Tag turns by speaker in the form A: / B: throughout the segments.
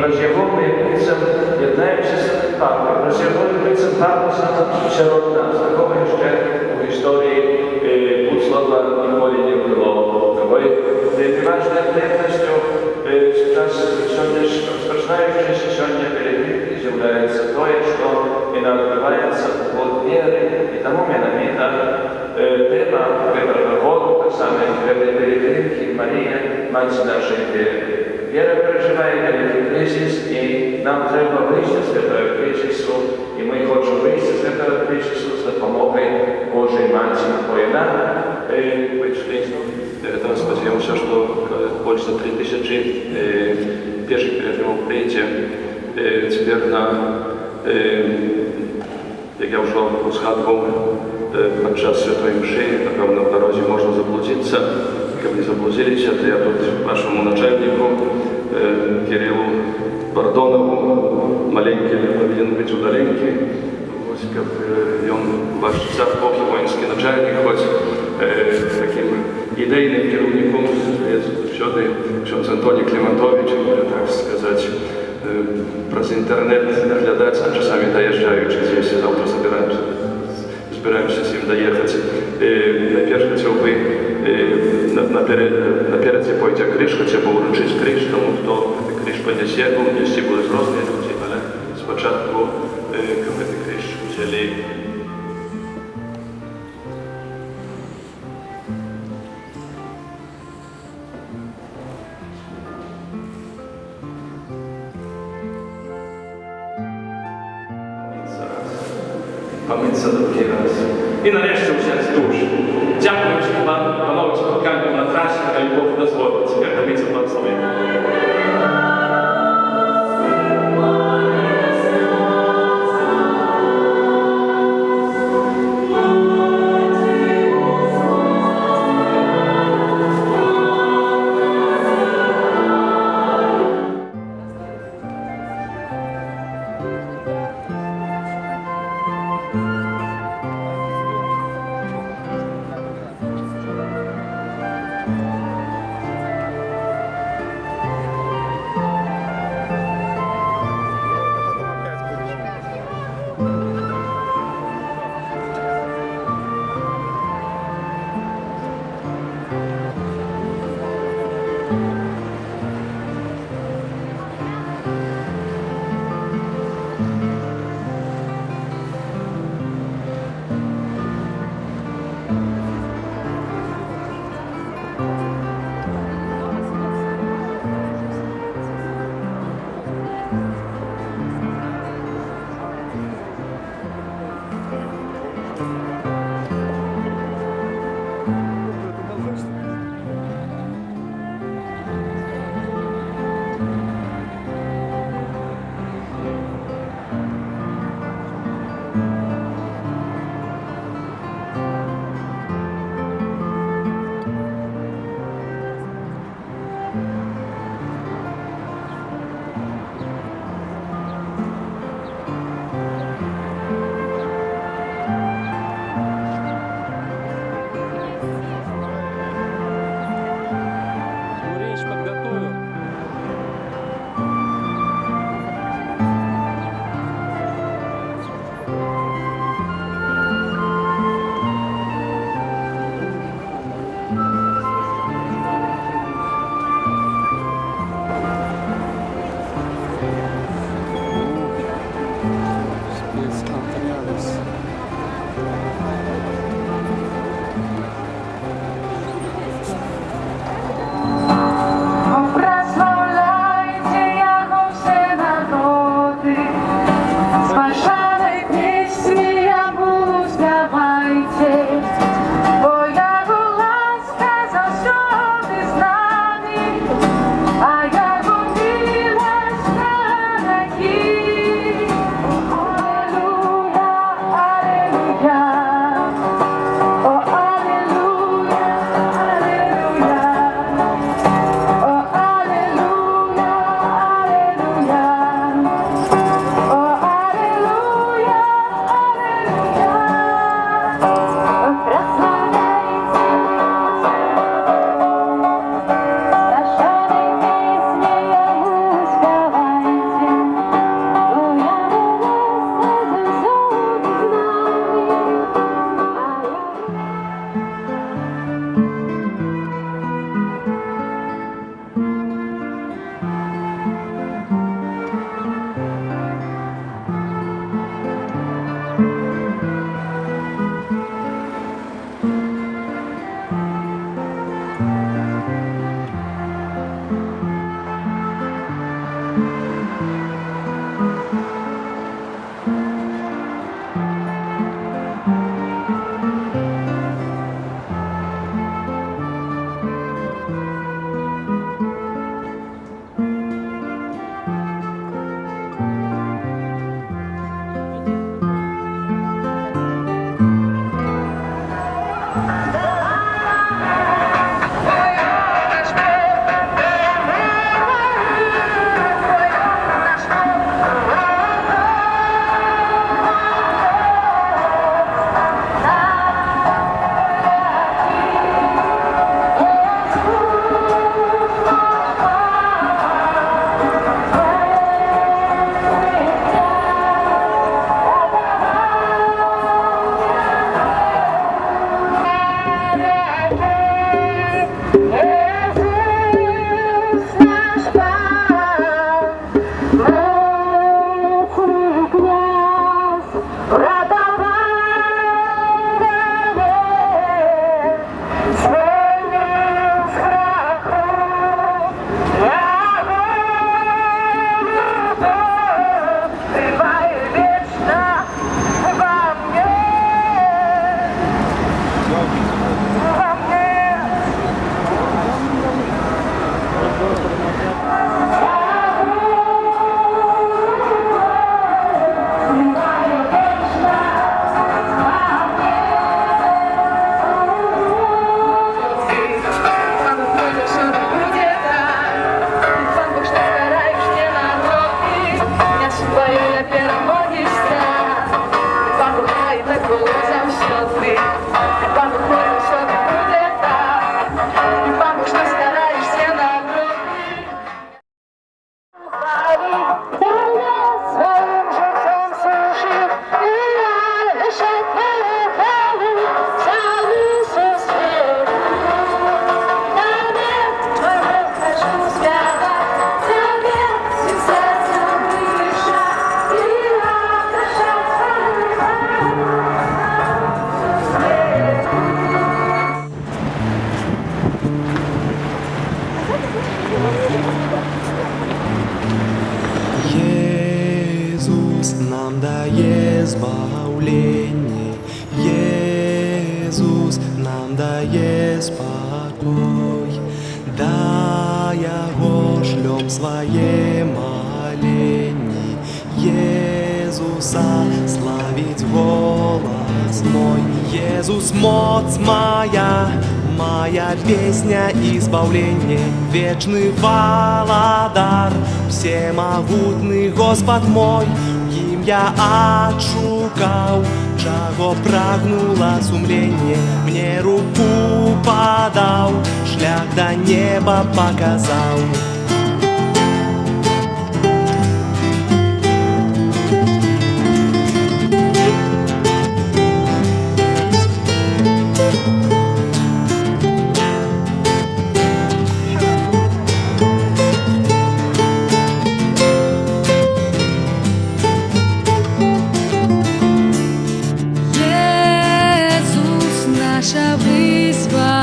A: rozjawowym bicem jednają się z papy. Rozjawowym bicem papy samo wśród nas. Takowe jeszcze w historii Bucława nikogo nie było. Ważną aktywnością czas rozpoczynając się сегодня перед является то, что и открывается от веры. И тому менамита тема выбранного года, так само перед Мария, мать нашей веры. Вера переживает великий кризис, и нам треба выйти из этого кризиса, и мы хотим выйти из этого кризиса с допомогой Божьей Матери. Война,
B: Teraz spodziewam się, że больше 3000 pierwszych pielgrzymów przyjdzie. Теперь jak ja już zgadłem, podczas Świętej Mszy, na pewno w drodze można zabludzić. Jak nie zabludzili się, to ja тут waszemu naczelniku, Кириллу Пардонову, маленький powinien być udalenki. I on, wasz zawodowski wojenski naczelnik, choć takim idejnym kierownikiem jest wtedy ksiądz Antoni Klimantowicz, który, tak сказать, przez internet naglądać, a czasami dojeżdżają, czy gdzieś z auto zbierają się z nim dojechać. Najpierw chciałby naперед pójdzie krzyż, chciałby uroczyć krzyż temu, kto krzyż poniesie, bo mieście były różne ludzie, ale z początku kobiety krzyż wzięli.
A: Pomyśl drugi raz. I nareszcie usiąść dusz. Dziękuję Ci Pan, panowie spotkaniu na trasie, a i Bóg dozwolić. Jak to widzę Pan sobie.
C: Jezus nam daje zbawlenie, Jezus nam daje spokoj, да Его шлем своє моление, Jezusa славить голос мой, Jezus моц моя, моя песня избавления, вечный Владар, всемогутный Господь мой, им я отшукав, чего прагнуло сумление, мне руку подал, шлях до неба показал.
D: Наше вызволение,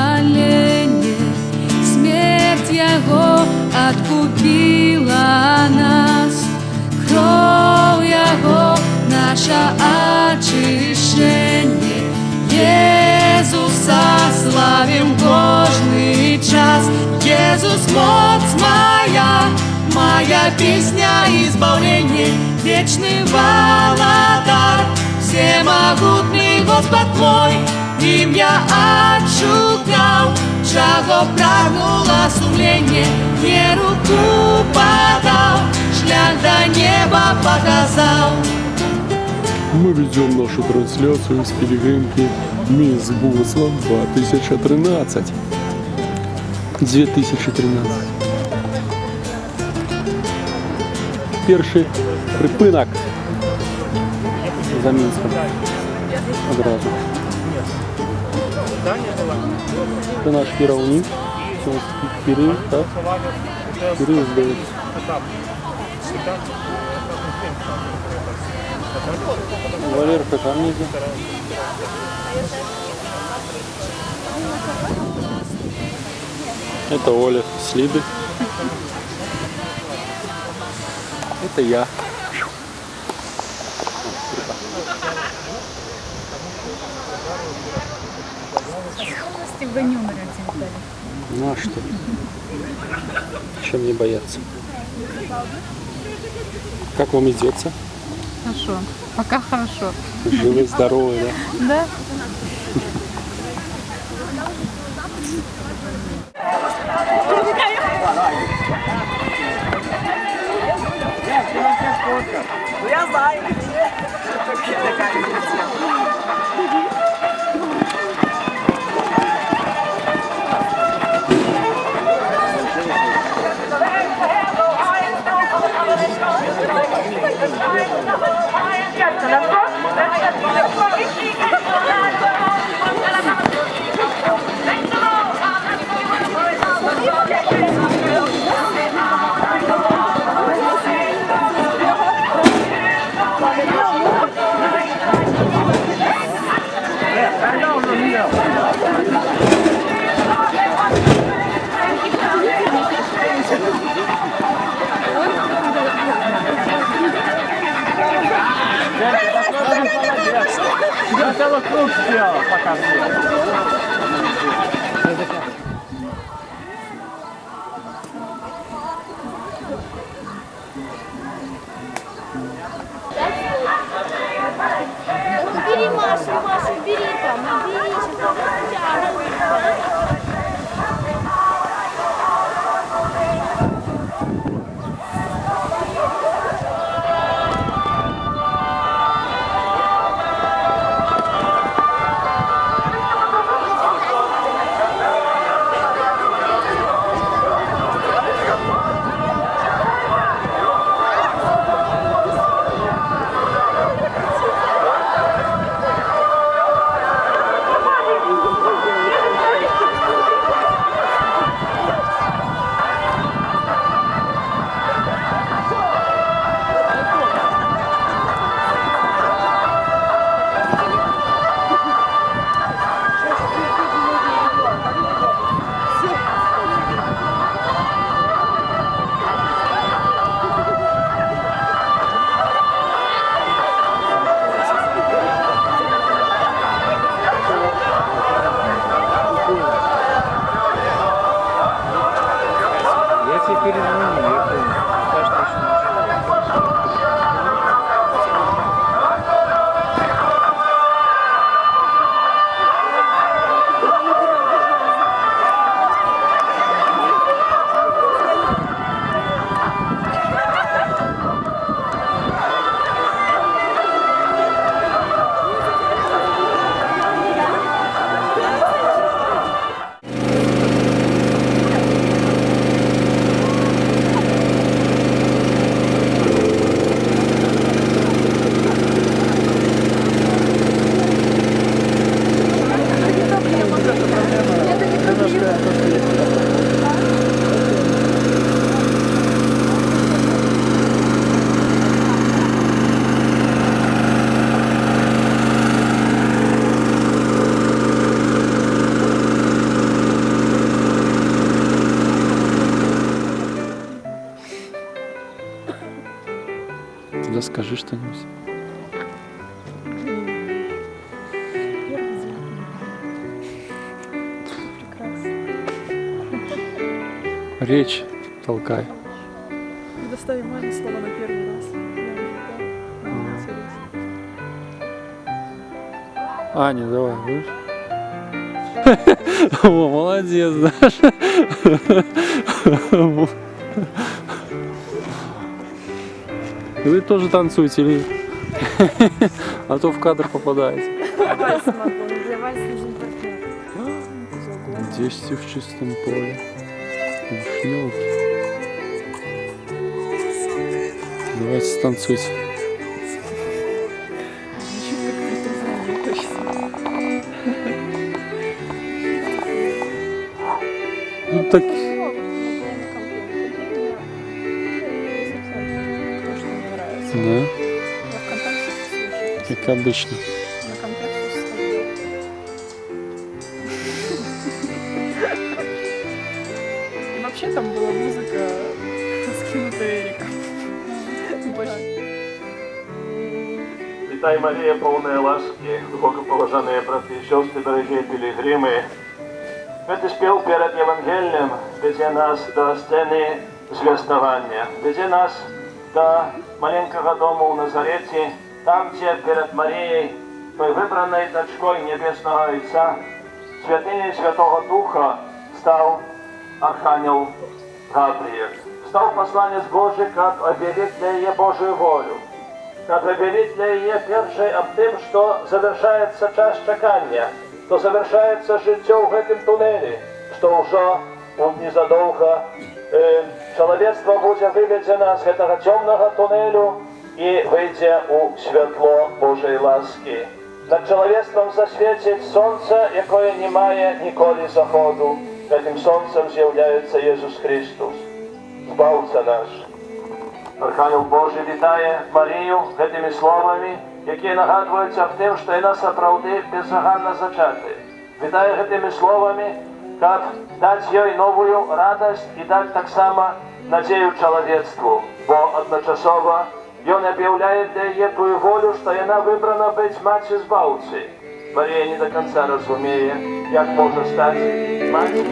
D: смерть Его откупила нас, кровь Его наше очищение, Иисуса славим кожный час, Иисус моц моя, моя песня избавления, вечный Владар, всемогутный Господь мой, им я отшукав, чего прагнуло сумление, мне руку подал, шлях до неба показал.
E: Мы ведем нашу трансляцию с пилигримки Мисс Буслав 2013. 2013. Перший припинок за Мінськом. Одразу. Это наш керовник. Кирилл, так? Кирилл сдается. Валерка Карнизи. Это Оля Слиды. Это я. Ну а что? Чем не бояться? Как вам идется?
F: Хорошо. Пока хорошо.
E: Живы, здоровы, да?
F: Да?
G: Я знаю.
A: Я целый круг сделал, пока
H: Бери, Маша, Маша, бери там, бери, сейчас тягу.
E: Да скажи что-нибудь. Речь толкай.
F: Доставим маме слово на первый раз.
E: Аня, давай, будешь? О, молодец, Даша. Вы тоже танцуете или? А то в кадр попадаете.
F: Для вас нужен партнер.
E: 10 в чистом поле. Вишнёвки. Давайте станцуйте. Ну так, да, как обычно.
F: И вообще там была музыка, скинутая Эриком.
A: Вітай, Марія, повна ласки, глибоко поважані брати і сестри, дорогі пілігрими. Этот спев перед Евангелием веде нас до сцены звездования, веде нас до маленького дома в Назарете, там, где перед Марией, той выбранной дочкой Небесного Отца, святыней Святого Духа, стал Архангел Гавриил. Стал посланец Божий, как объявить для ее Божию волю, как объявить для ее первой об том, что завершается час чекання, то завершається життя в этом тунелі, що вже незадовго чоловічество буде виведено з цього темного тунелю і вийде у світло Божої ласки. Над чоловічеством засвітить сонце, яке не має ніколи заходу. Цим сонцем з'являється Ісус Христос, Збавця наш. Архангел Божий вітає Марію цими словами, які нагадуються в тим, що вона справді бездоганно зачати. Вітає цими словами, як дати їй нову радість і дати так само надію чоловічеству, бо одночасово Ён об'являє для її твою волю, що вона вибрана бути матчю збавці. Марія не до кінця розуміє, як може стати матчю.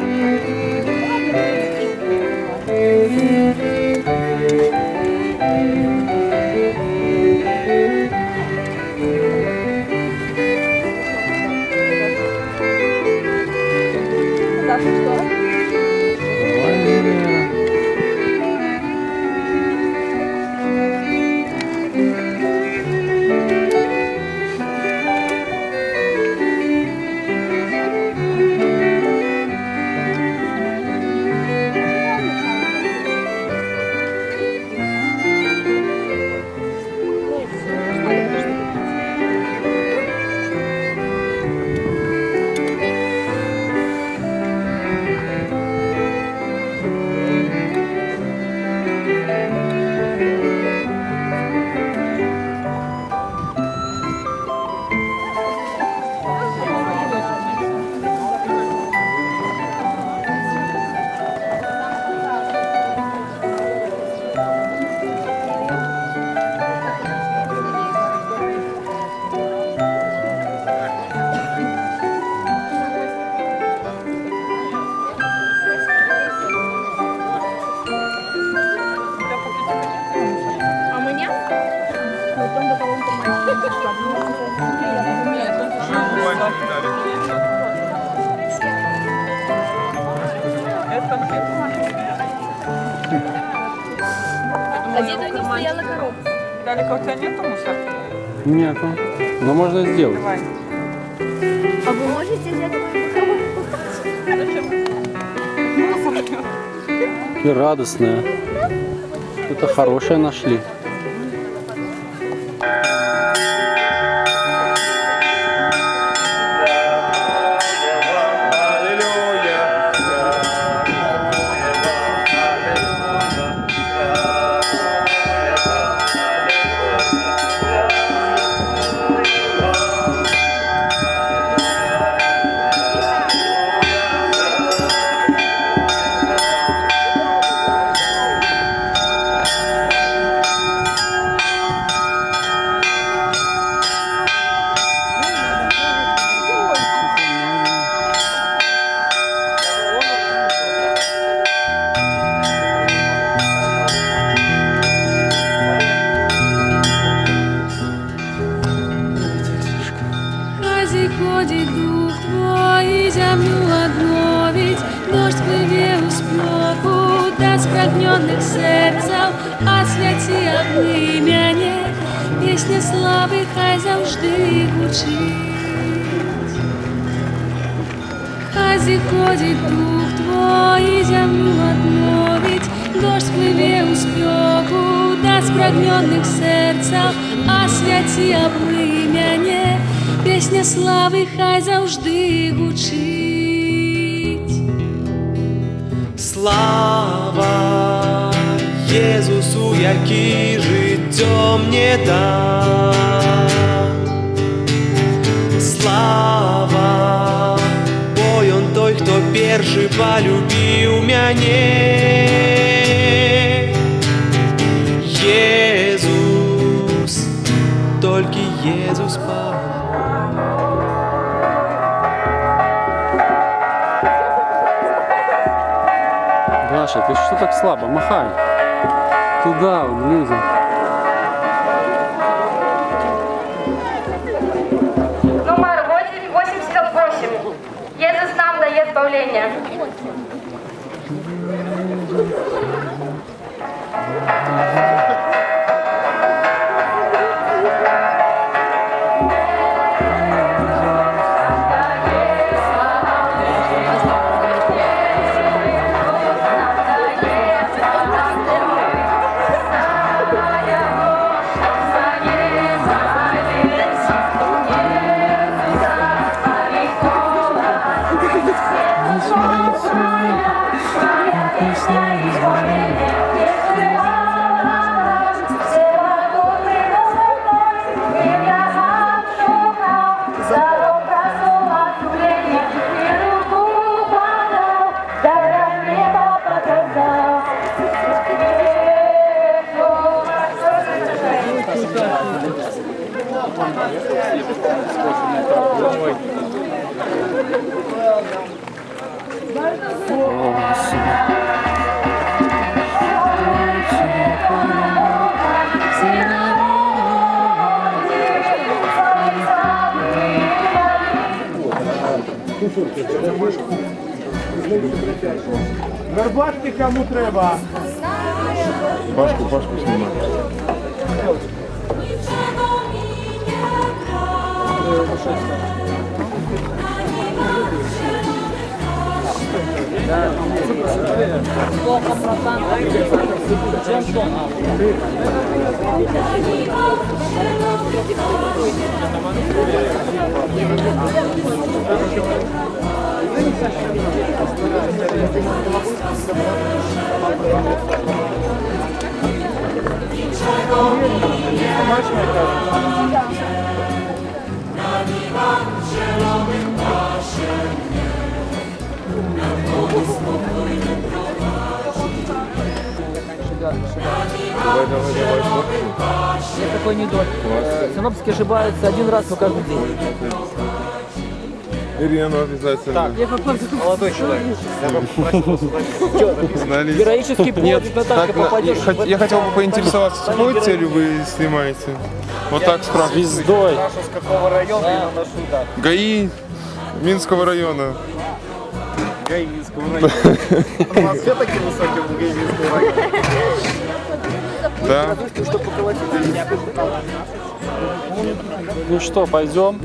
H: А меня? Потом до того А где-то у них стояла коробка.
F: Далеко у тебя нету мусорки?
E: Нету. Но можно сделать.
F: Давай.
H: А вы можете взять мою коробку?
F: Зачем?
E: И радостная. Это хорошее нашли.
D: Ходит дух твой, землю обновить, дождь плыве у спеку, да спрагненных серцев, освяти огни мяне, песня славы хай завжди гучить. Хай ходит дух твой, землю обновить, дождь плыве у спеку, да спрагненных серцев, освяти огни мяне, песня слави хай завжди гучить.
C: Слава Єсусу, який життя мне дав. Слава, бо он той, хто перший полюбив мене. Єсус, тільки Єсус помог.
E: Даша, ты что так слабо? Махай. Туда, людям.
I: Номер 88. Иисус нам дает избавление.
G: Горбатки кому треба?
J: Пашку снимай.
G: Я такой не дочь. Синоптики ошибаются один раз, но каждый день.
J: Ирину обязательно.
G: Я какой молодой человек.
J: Знались.
G: Героический подвиг, Наташка, попадешь.
J: Я хотел бы поинтересоваться, с какой целью вы снимаете? Вот так спрашиваю.
E: Звездой.
G: С какого района я наношу, да.
J: ГАИ Минского района.
G: ГАИ Минского района. У вас все такие высокие в ГАИ Минского района?
J: Да.
G: Что поколотить меня?
E: Ну что, пойдем?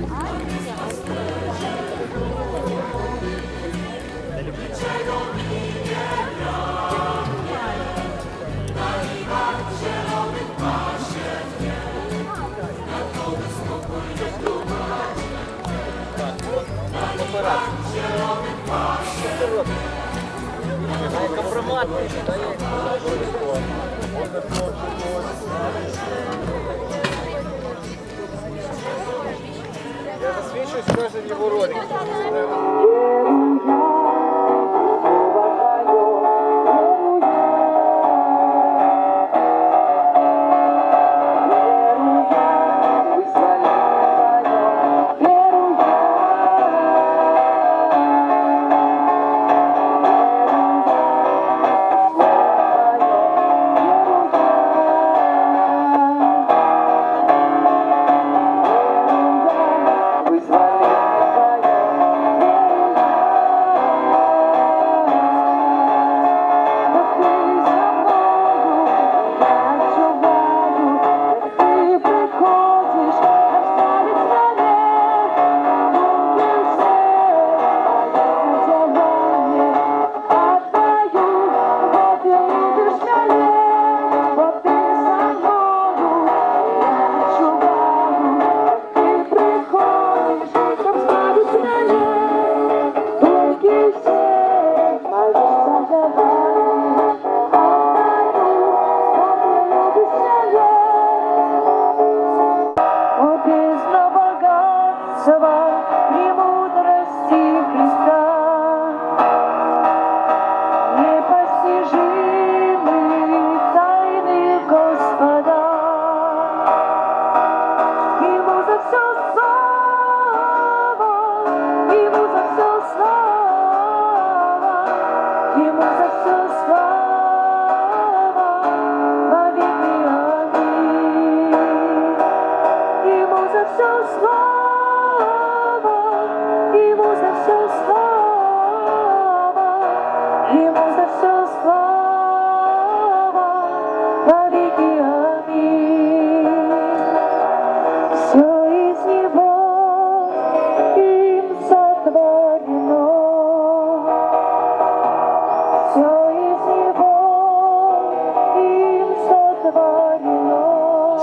G: Я засвечиваюсь в каждом его ролике.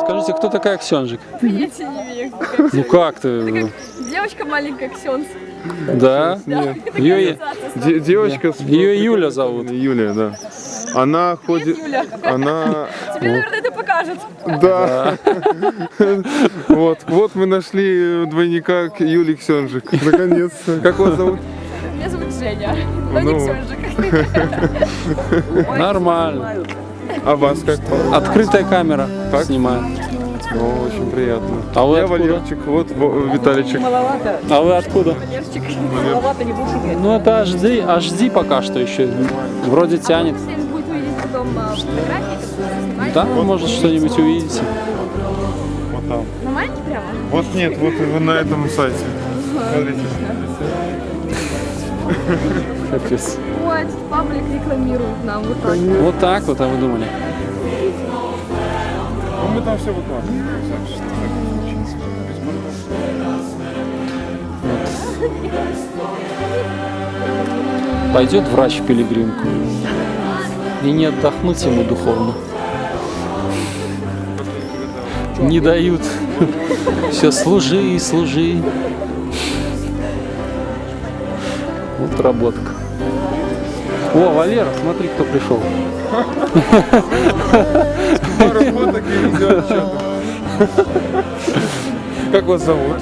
E: Скажите, кто такая Ксенжик?
F: Понятия не имею.
E: Ну как ты?
F: Девочка маленькая, Ксенс.
E: Да?
J: Нет.
E: Ее
J: Девочка с...
E: Ее Юля зовут.
J: Юлия, да. Она ходит...
F: Юля.
J: Она...
F: Тебе, наверное, это покажет.
J: Да. Вот мы нашли двойника Юли Ксенжик. Наконец-то. Как вас зовут?
F: Меня зовут Женя, но не
J: Ну.
F: Ксенжик.
E: Нормально.
J: А вас как?
E: Открытая камера
J: Так?
E: снимает.
J: О, очень приятно.
E: А вы
J: Я
E: откуда?
J: Валерчик, вот Виталичек.
E: А вы откуда?
F: Маловато не будешь уметь.
E: Ну это HD пока что еще. Вроде тянет.
H: Всем будет увидеть потом фотографии, которые снимать.
E: Да, может что-нибудь увидите.
J: Вот там.
H: На маленький прямо?
J: Вот нет, вот на этом сайте. Смотрите.
E: Капец.
H: Вот, паблик рекламирует нам вот так.
E: Вот так вот, а вы думали?
J: Ну мы там все выкладываем.
E: Пойдет врач в пилигримку. И не отдохнуть ему духовно. Не дают. Все, служи и служи. Вот работка. О, Валера, смотри, кто пришел.
J: Пару фоток и видео отчетов. Как вас зовут?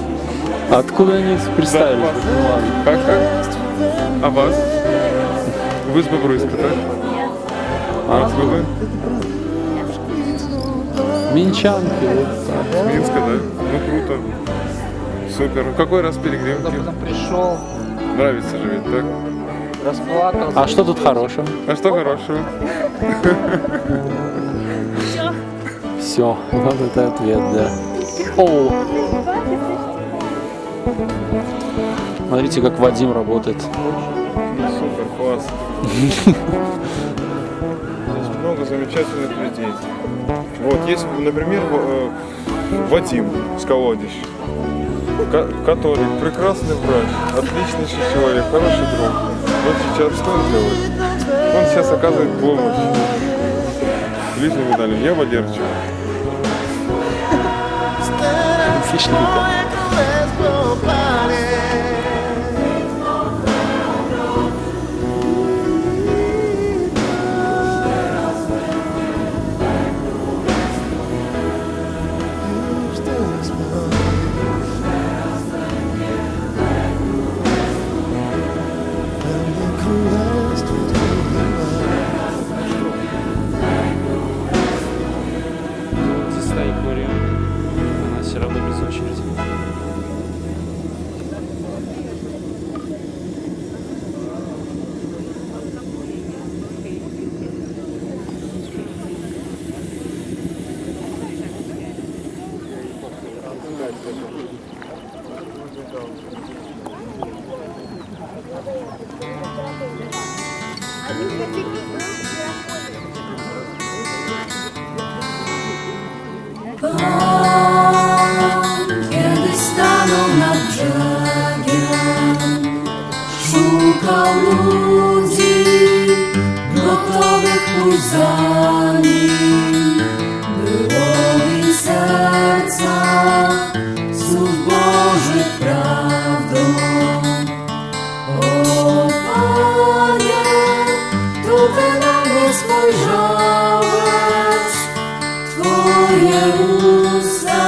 E: Откуда они представили?
J: Да, вас.
E: Ну ладно.
J: Как? А вас? Вы с Бобруйска, так? А откуда?
E: Минчанки. Вот так.
J: С Минска, да? Ну круто. Супер. Какой раз пилигримки?
G: Пришел,
J: Нравится же ведь, так?
G: расплакался.
E: А что тут хорошего?
J: А что хорошего?
E: Все, вот это ответ, да. О! Смотрите, как Вадим работает.
J: Супер, класс. Здесь много замечательных людей. Вот, есть, например, Вадим Сколодищ, который прекрасный врач, отличный человек, хороший друг. Он сейчас что он делает? Он сейчас оказывает помощь ближним и дальним. Я Валерчик.
E: Хищненько. Здесь стоит Глория. Она все равно без очереди.
D: Kiedy stanął nad brzegiem, szukał ludzi, gotowych pójść za nim. Było w ich sercach słów Bożych prawdą. O Panie, tutaj na mnie spojrzałeś, Twoje usta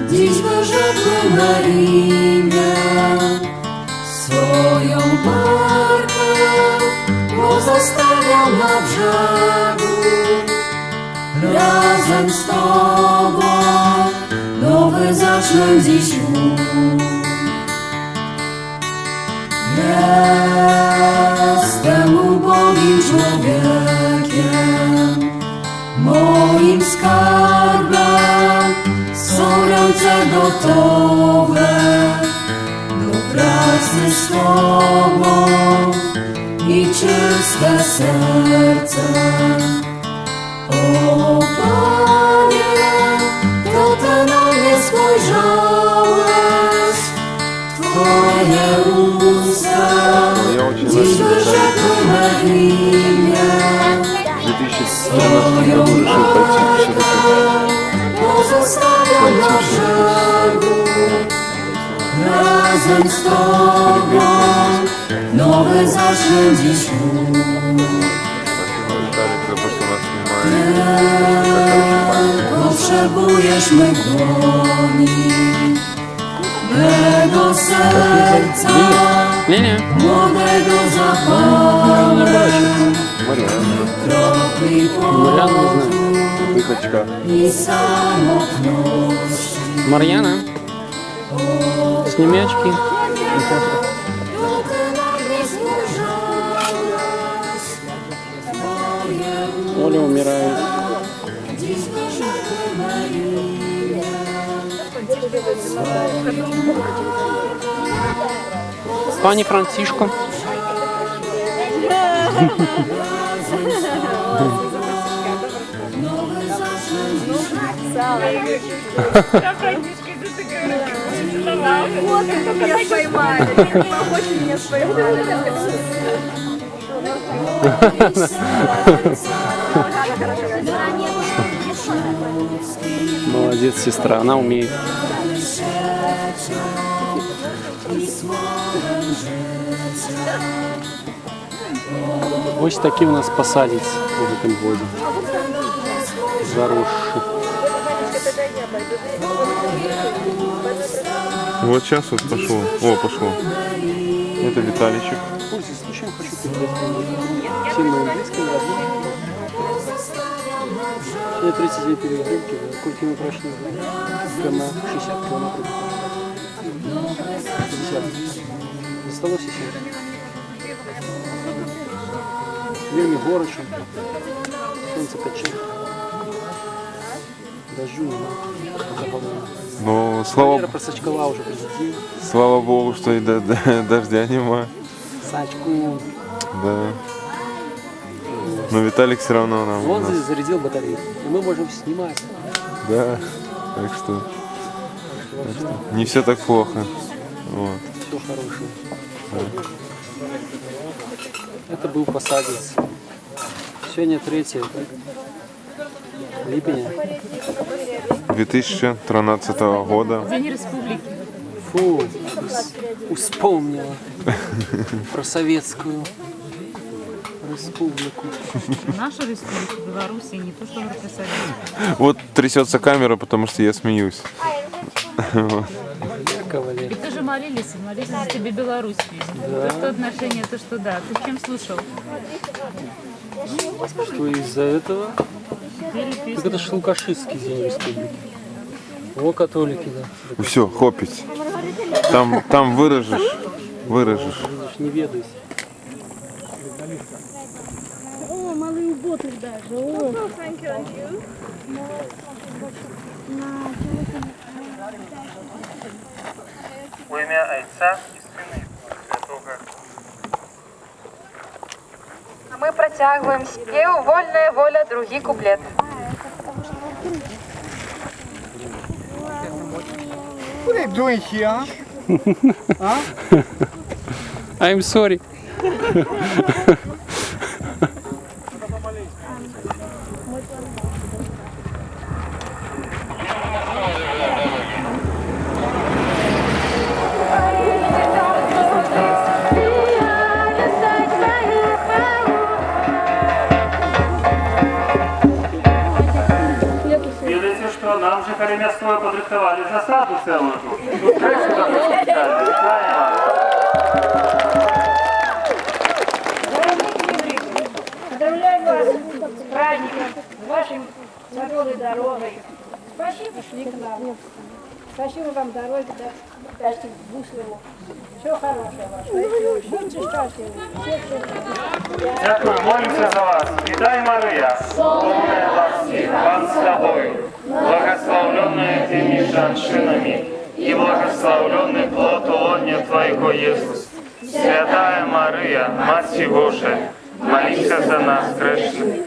D: dziś wyrzekły na imię. Swoją barkę pozostawiam na brzegu. Razem z Tobą nowy zacznę dziś ruch. Jestem ubogim człowiekiem, moim skarbem są ręce gotowe do pracy z Tobą i czyste serce. O Panie, to Ty na mnie spojrzałeś, Twoje usta dziś wyrzekły me imię.
B: В 2017 году решил пойти все-таки
D: Pozostawiam na brzegu, razem z Tobą nowy zacznę dziś ruch.
J: Спасибо, Виталик, за то, что нас снимает.
D: Potrzebujesz mych dłoni, mego serca,
E: Не-не.
D: młodego zapału, kropli
E: Марианна, не знаю.
D: potu.
J: Дыхочка.
D: i samotność.
E: Марьяна, сними очки.
D: Długo nam nie służyłaś, moje
E: Оля умирает.
D: dziś Bożego Maryja.
E: Пани Францишко.
F: Я Францишка, это ты говоришь. Вот, только меня поймали. Очень меня поймали.
E: Молодец, сестра, она умеет. Вот такие у нас посадец в этом году. Заросший.
J: Вот сейчас вот пошло. О, пошло. Это Виталичек.
E: Пользуясь случаем, хочу передать всем моим близким, родным. Сегодня 30 дней переговорки, сколько мы прошли, на 60 километров. 50. Засталось еще. Вельми горочо, солнце печет. Дождю нема.
J: Но
E: Валера просачкала уже президент.
J: слава богу, что и дождя нема.
E: Сачку.
J: Да. Но Виталик все равно нам.
E: Он зарядил батарею. И мы можем снимать.
J: Да. Так что не все так плохо. Вот.
E: Все хорошее. Это был посадец. Сегодня 3 липня.
J: 2013 года.
F: День республики.
E: Фу, вспомнила про советскую республику.
F: Наша республика Беларуси не то, что Советская.
J: Вот трясется камера, потому что я смеюсь.
E: Кавалер.
F: И тоже молились за тебе Беларусь. То, что отношение, то, что да. Ты чем слушал?
E: Что из-за этого? Так это ж Лукашистский день республики. О, католики, да.
J: Все, хопить. Там выражешь.
E: Не ведайся.
H: О, малый боты даже. О.
G: Во ім'я Отця і Сина і Святого.
I: А мы протягиваем спеву «Вольная воля», другий куплет.
G: What are you doing here?
E: I'm sorry.
G: Видите, что нам же Коремястою подрихтовали засаду целую тут. Тут крышу такую специальную. Витаем вас.
I: Поздравляю вас с праздником, с вашей здоровой дорогой. Спасибо, шли к нам. Спасибо вам дороги, да, Буслову. Всего хорошего вашего. Будьте счастливы.
G: Дякую, молимся за вас. Вітай, Мария, полная власти, Пан с тобой, благословленная теми женщинами, и благословленный плод лоня Твоего, Иисус. Святая Мария, Мать Божия, молись за нас, грешных.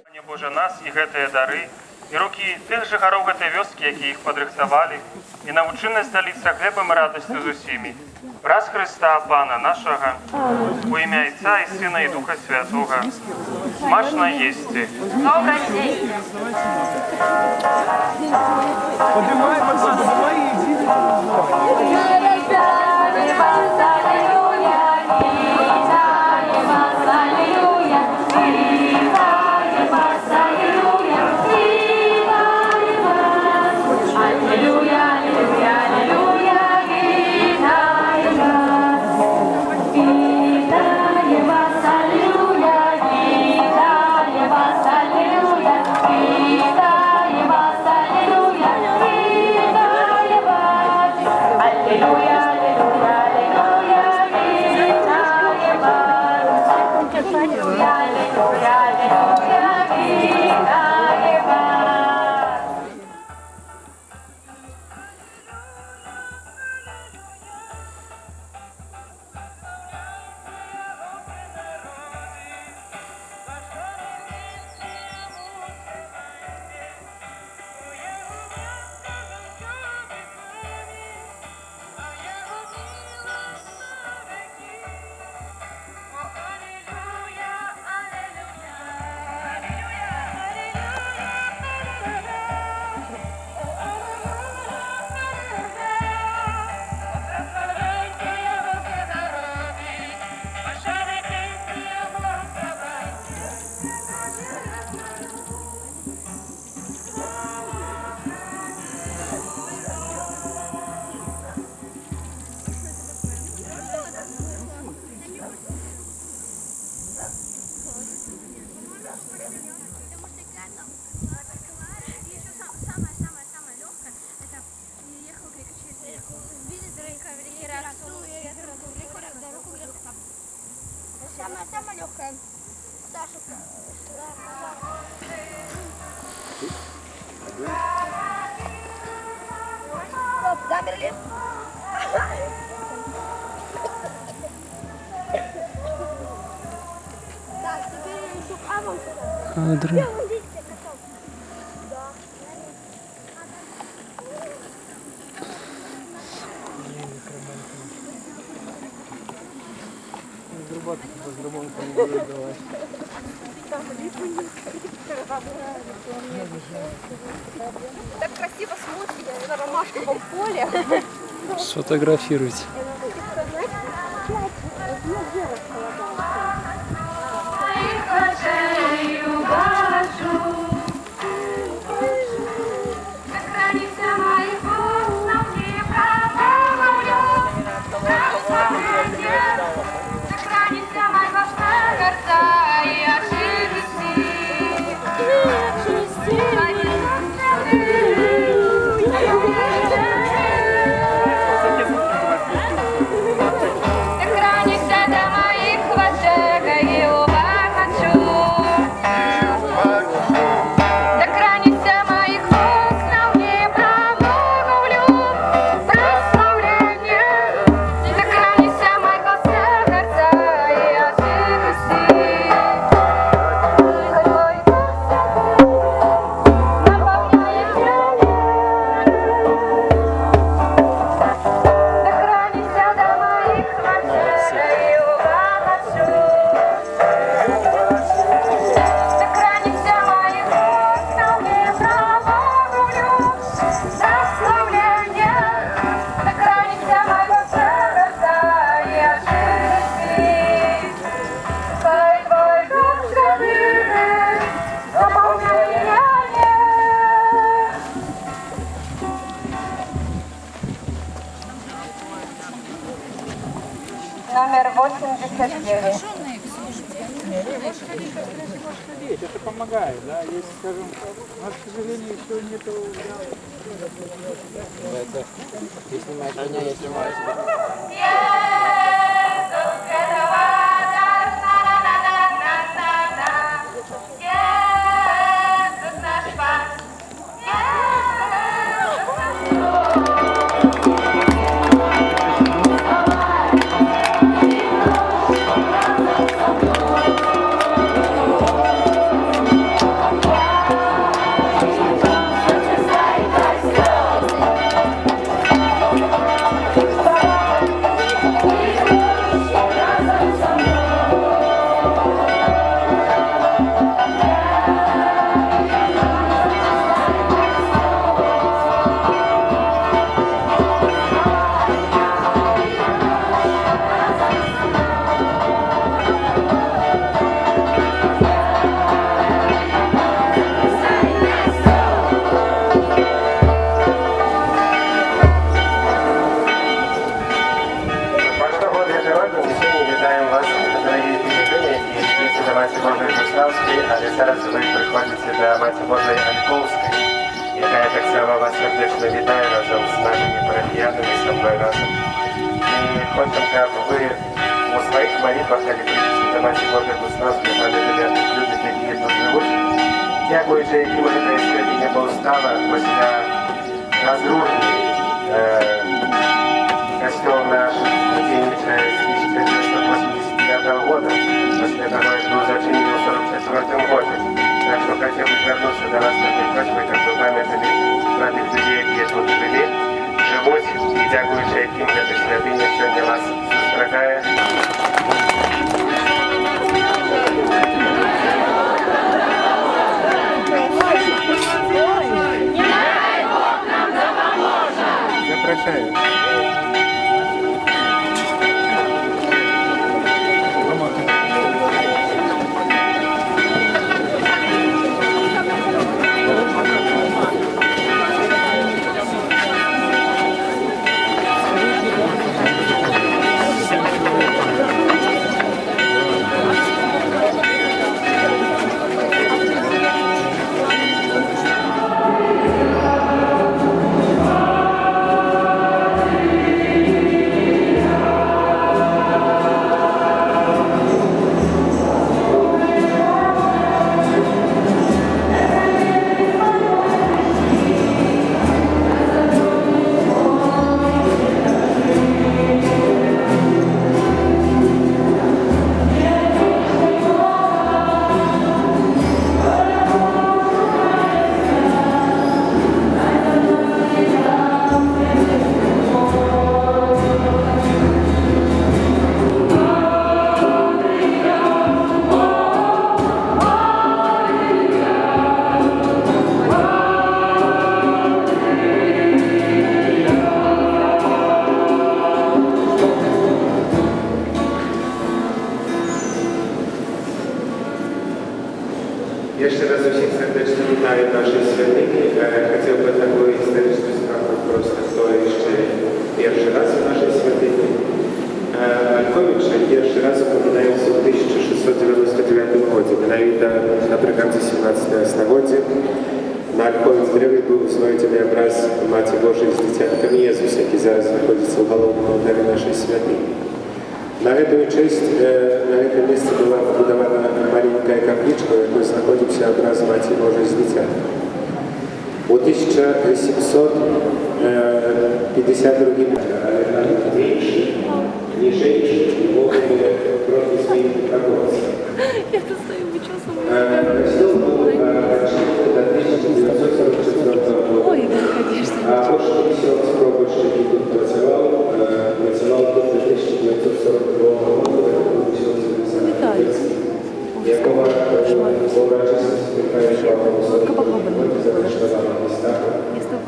G: Пане Боже, нас і гэтыя дары, і рукі тых жыхароў гэтай вёскі, які іх падрыхтавалі, і навучы нас дзяліцца хлебам і радасцю з усімі. Раз Христа, Пана нашага, у ім'я Отця і Сина і Духа Святого, смачно їсти.
I: Добрый день.
E: Кадры.
F: Так красиво смотрите на ромашковом поле.
E: Сфотографируйте.
F: Номер 89.
G: Это помогает, да, если, скажем, у нас, к сожалению, еще нету... Ты снимаешь меня, я снимаю себя. Але зараз ви приходите до Маті Божої Аньковської, яка так само вас сердечно вітає разом з нашими парафіянами, з собою разом. І хочемо, щоб ви у своїх молитвах, коли прийдете до Маті Божої Богославської, пам'ятали тих людей, які тут живуть, дякуючи, яким це святиня повстала після розрушення костел наш діючий з 1989 года, после того, как был зачинен в 1944 году. Так что хотел бы вернуться до вас на той просьбой, как вы памятали про тих людей, які тут жили, живуть, і дякуючи яким эта святиня сьогодні вас зустрічає. Запрошаю.
K: Спасительный образ Матери Божией з дитятком Єзус, який зараз знаходиться в головному алтарі нашої святині. На эту честь, на это месте была побудована маленькая капличка, в якой знаходився образ Матери Божией з дитятком. У 1752 меньше, ниже, его кровь изменит прогноз.
H: Я тут стою, вычесываю.
K: Костел был расчищен до 1944 года.
H: Ой, да, конечно.
K: А больше миссион спробует, что тут працевал тут до 1942 года, когда миссион записал. Якова урочисто спікає Павло Соломонович, зареєстрована в містах.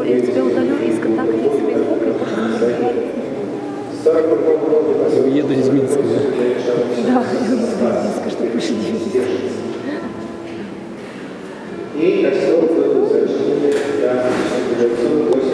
H: Я тебе удалю из контакта с Фейсбука.
E: Еду из Минска.
H: Да, я еду из Минска, чтобы больше не видеть.
K: И костел был зачинен до 1980.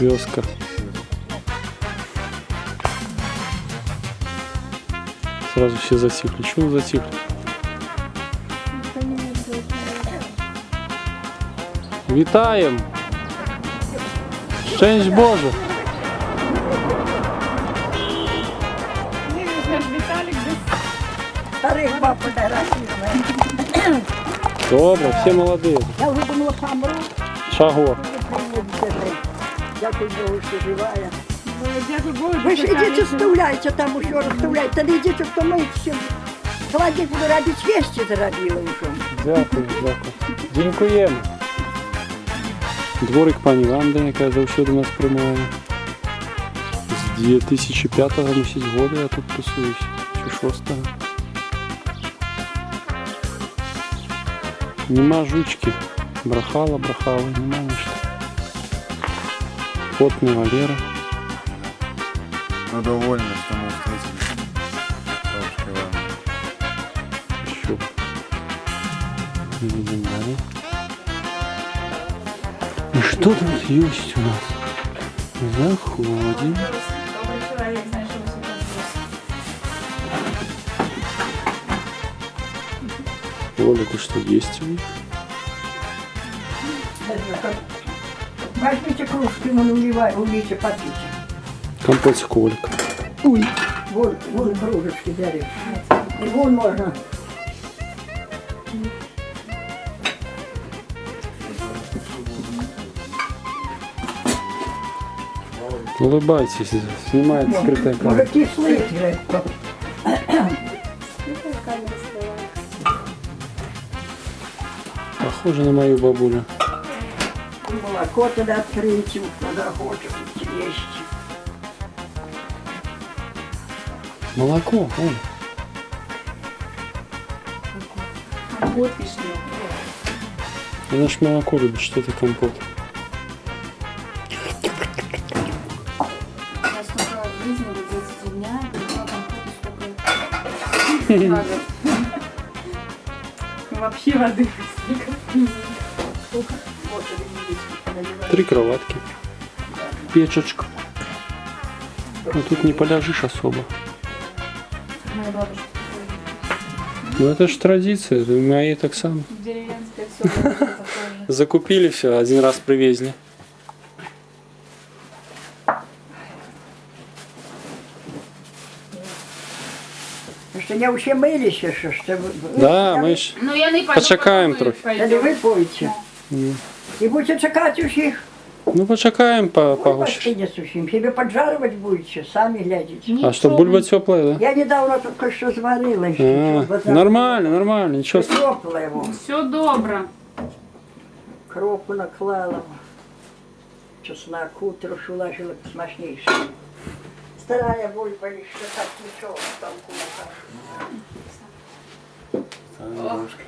E: Вёска. Сразу все затихли. Чего вы затихли? Вітаємо! Szczęść Боже!
I: Старых баб фотографировали.
E: Добре, всі молоді.
I: Я уже думала, помру.
E: Шаго.
I: Дякую Богу, що живая.
F: Дякую Богу,
I: Ви ж ідіть оставляйте там еще розставляйте. Та не йдіть, хто ми всі. Холодильник буду робити, вещи заробила вже.
E: Дякую, дякую. Дякуємо. Дворик пані Ванди, яка завжди нас приймає. З 2005-го, мусить, года я тут тусуюсь. Чи 6-го. Нема жучки. Брахала, нема нічого. Потная Валера.
J: Ну, довольна, что мы встретились. Бабушка Ивановна.
E: Еще. Видим далее. И что тут есть у нас? Заходим. Оля, ты что, есть у них?
I: Возьмите кружки, вон уливай, улейте, попейте.
E: Компотик Олька.
I: Ой, вон кружечки даришь. И вон можно.
E: Улыбайтесь, снимает скрытая камера.
I: Мужики слышали.
E: Похоже на мою бабулю.
I: Молоко тогда открыть, когда хочешь есть.
E: Молоко, Оль.
F: компот вишневый.
E: Она ж молоко любит, что ты компот.
F: Я столько в жизни вот 20 дня, пила компот и столько... Вообще воды.
E: 3 кроватки. Печечка. Ну тут не поляжешь особо.
F: Моя бабушка.
E: Ну это ж традиция, мои так само.
F: Деревенское все такое.
E: Закупили все, один раз привезли.
I: Що не ущемилися, що ж це...
E: Да, ми ж
F: Ну я не пойду.
E: почекаємо трохи.
I: Та не ви пойте. І будете чекати усіх.
E: Ну почекаємо погощ.
I: Пошкинец усім. Себе поджарувати будете, самі глядите.
E: А что, бульба теплая, да?
I: Я недавно только что зварила.
E: Нормально, нормально, ничего.
I: Теплое его.
F: Все добре.
I: Кропу наклала. Чесноку трошу ложила смачніше. Старая бульба еще так ничего там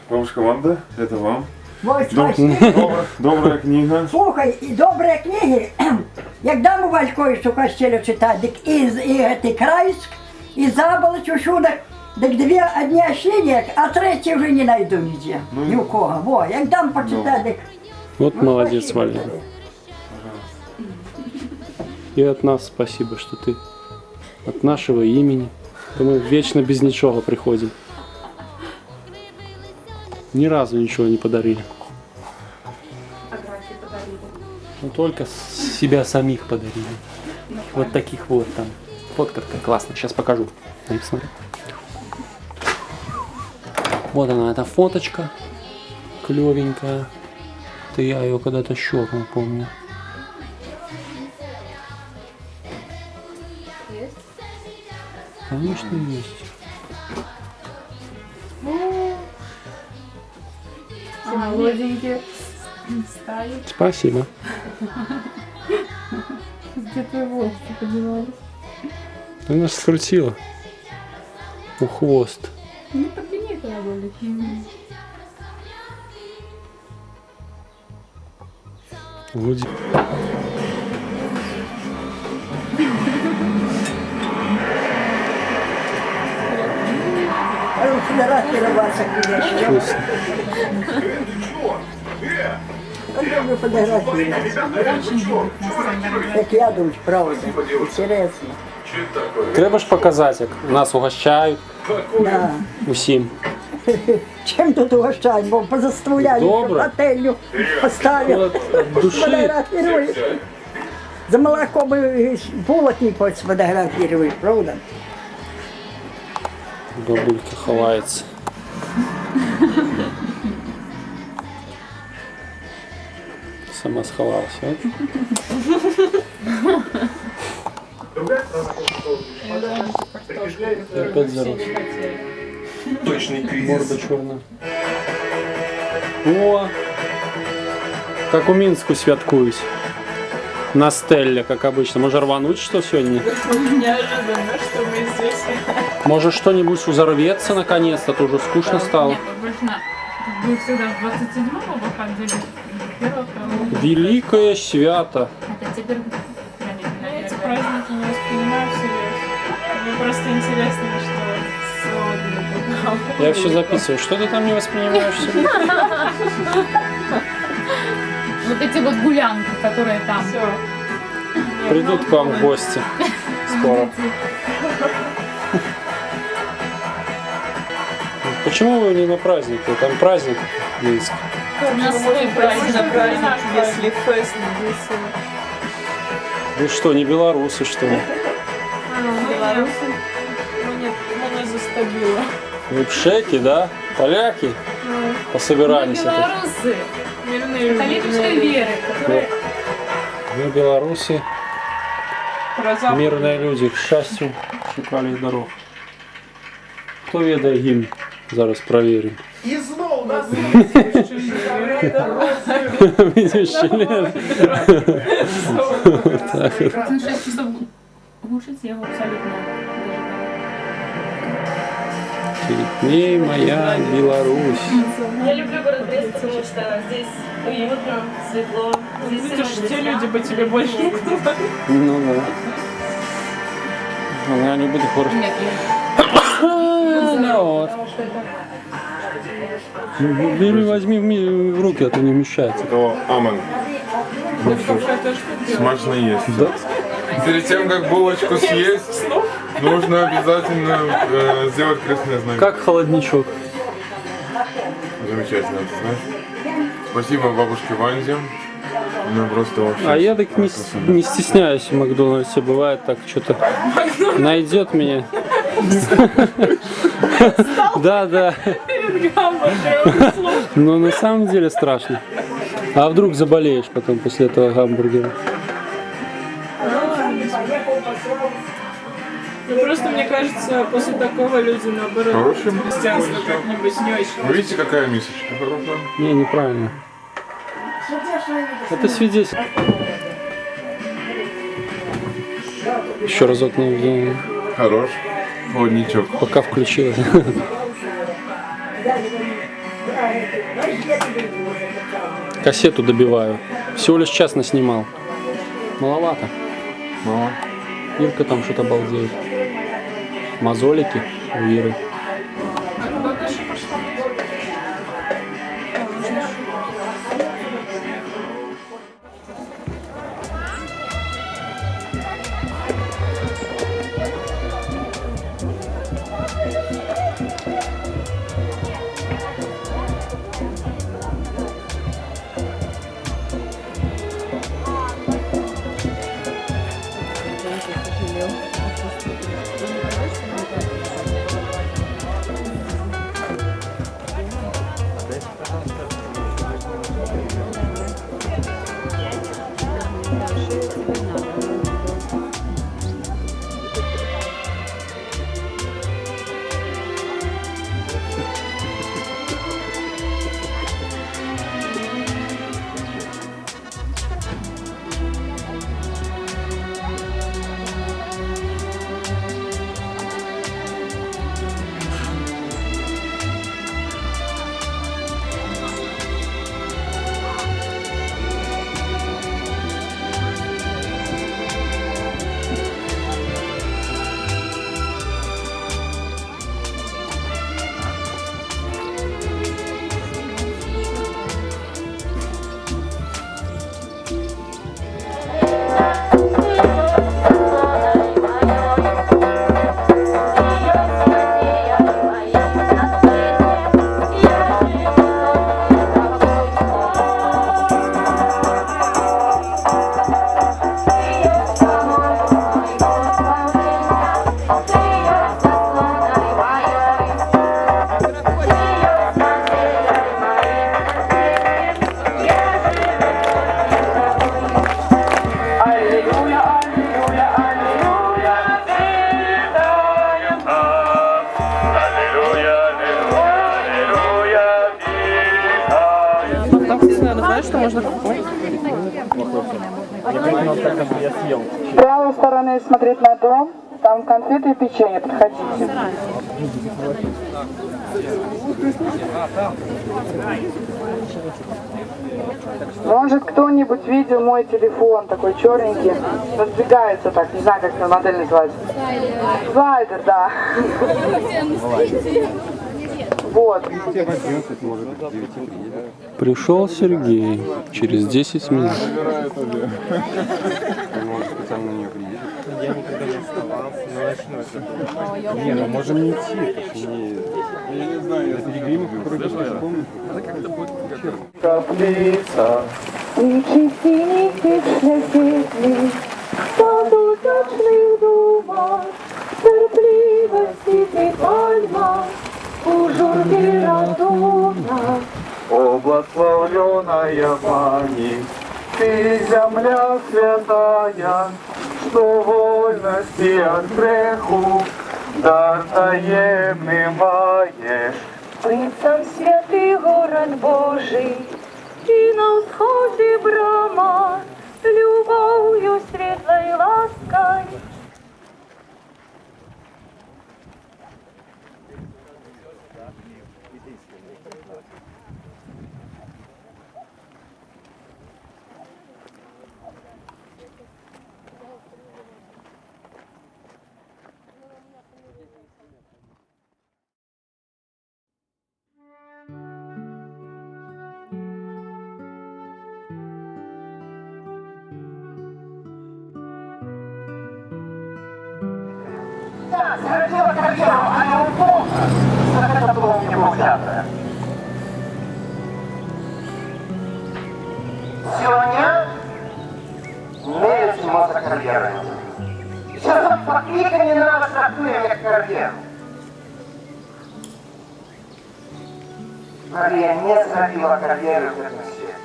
J: Бабушка, вам да? Это вам.
I: Ой, спасибо.
J: Добрая книга.
I: Слухай, і добрі книги, як дам у Валькові, що костелю читати, так і Крайськ, і Заболоч, Ушудок, так одні ошліні, а треті вже не знайду ніде, ні у кого. Во, як дам почитати, так...
E: Вот молодец, Валерий. И от нас спасибо, что ты от нашего имени. То мы вечно без ничего приходим. Ни разу ничего не подарили.
F: Фотографии подарили.
E: Ну, только себя самих подарили. Вот таких вот там. Фотка такая классная. Сейчас покажу. Дай посмотри. Вот она, эта фоточка. Клевенькая. Это я ее когда-то щелкнул, помню.
F: Есть?
E: Конечно, есть.
F: Все молоденькие стали.
E: Спасибо.
F: Где твои волосы подевались?
E: Она ж скрутила. Ну, хвост.
F: Ну, подвини туда были.
E: Вроде.
I: Фотографироваться, конечно.
E: Вкусно.
I: Люблю фотографировать. Так я думаю, правда. Интересно.
E: Треба ж показати, як нас угощають
I: Да.
E: усім.
I: Чем тут угощать? Бо позаставляли,
E: Добре.
I: в отелю поставил.
E: От душі.
I: Фотографируешь. За молоком и булок не хочешь сфотографировать, правда?
E: Бабулька ховається. Сама сховалася. Опять зарос. Морда чорна. О! Как у Мінську святкують. На стелле, как обычно. Может рвануть что сегодня?
F: Неожиданно, что мы здесь.
E: Может что-нибудь взорвется наконец-то, то уже скучно стало.
F: Нет, обычно вы всегда в 27-го выходили.
E: Великое свято.
F: Это теперь... Я эти праздники не воспринимаю всерьез. Мне просто интересно, что сегодня.
E: Я все записываю. Что ты там не воспринимаешь себе?
F: Вот эти вот гулянки, которые там.
E: Придут к вам в гости скоро. Почему вы не на празднике? Там праздник в Минске.
F: У нас свой праздник, если фест
E: Вы что, не белорусы, что ли?
F: белорусы. Мы не застабило.
E: Вы пшеки, да? Поляки? Пособирались. это.
F: Белорусы. Католической веры, которые...
E: Мы белорусы. Мирные люди, к счастью, шукали дорог. Хто ведає гімн? Зараз проверим.
G: І знов нас
E: Видишь, член. Так вот.
F: На 6 часов глушить его абсолютно.
E: Квітни моя Беларусь.
H: Я люблю город Брест, потому что здесь уютно, светло. Здесь
F: Видишь, те люди по тебе больше не знают.
E: Ну да. Она любит город. Ну вот. Бери, возьми в руки, а то не вмещается.
J: О, амен. Ну что ж, смачно есть.
E: Да?
J: Перед тем, как булочку съесть, нужно обязательно сделать крестное знамя.
E: Как холодничок.
J: Замечательно, ты знаешь. Спасибо бабушке Ванзе. Она просто вообще...
E: А я так не стесняюсь в Макдональдсе. Бывает так, что-то найдет меня. Да, да. Но на самом деле страшно. А вдруг заболеешь потом после этого гамбургера?
F: Ну просто мне кажется, после такого люди наоборот
J: Хороший.
F: христианство как-нибудь не очень.
J: Вы видите, какая мисочка хорошая?
E: Не, неправильно. Это свидетель. Еще разок не...
J: Хорош. Холодничок.
E: Пока включилась. Кассету добиваю. Всего лишь час наснимал. Маловато.
J: Мало.
E: Ирка там что-то балдеет. Мозолики у Иры.
F: Знаешь, что можно купить?
L: С правой стороны смотреть на дом, там конфеты и печенье, подходите. Может кто-нибудь видел мой телефон, такой черненький, раздвигается так, не знаю, как эта модель называется. Слайдер, да. Вот.
E: Пришел Сергей через 10 минут.
J: Не, ну можем не идти. Я не знаю, я перегримов, который помню.
L: Каплица. И чистыми печной саду ночных думах, терпливости ты пальма, у журби разумна.
M: О, благословленная Пани, ты земля святая, что вольности от греху дар таемный маешь.
L: Принцем святый город Божий, и на всходе брама, любовью светлой лаской.
M: Да, зародила карьеру, а не уполка. Так это было мне взято. Сегодня меряется ему за карьерой. Сейчас он покликанный на нас трактует как карьеру. Мария не зародила карьеру в этом свете.